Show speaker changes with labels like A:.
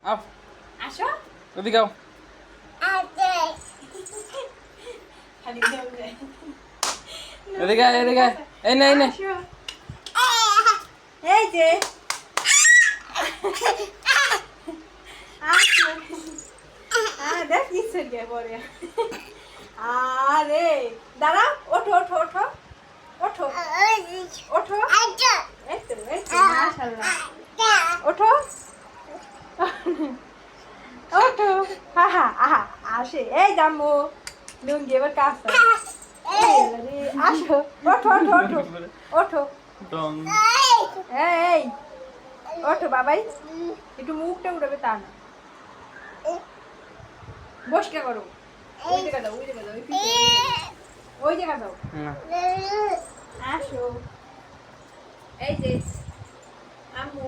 A: Up
B: আসো
A: এদিকে আও
B: খালি দৌড়ে
A: এদিকে আয়, এদিকে আয়। এই নে এই নে
B: আসো। এই যে আসো দেখ কিসের গে পরে আরে দাঁড়াও ওঠো ওঠো ওঠো ওঠো ওঠো এই তো মাশাআল্লাহ ওঠো ওঠো আহা আসে এই জাম্মু লুঙ্গি এবার কাজ আসো ওঠো ওঠো ওঠো ওঠো
A: টং
B: এই ওঠো বাবাই একটু মুখটা উঠাবে তা না বসকে করো ওই জায়গা দাও ওই জায়গা দাও ওই জায়গা দাও
A: না
B: আসো এই যে আম্মু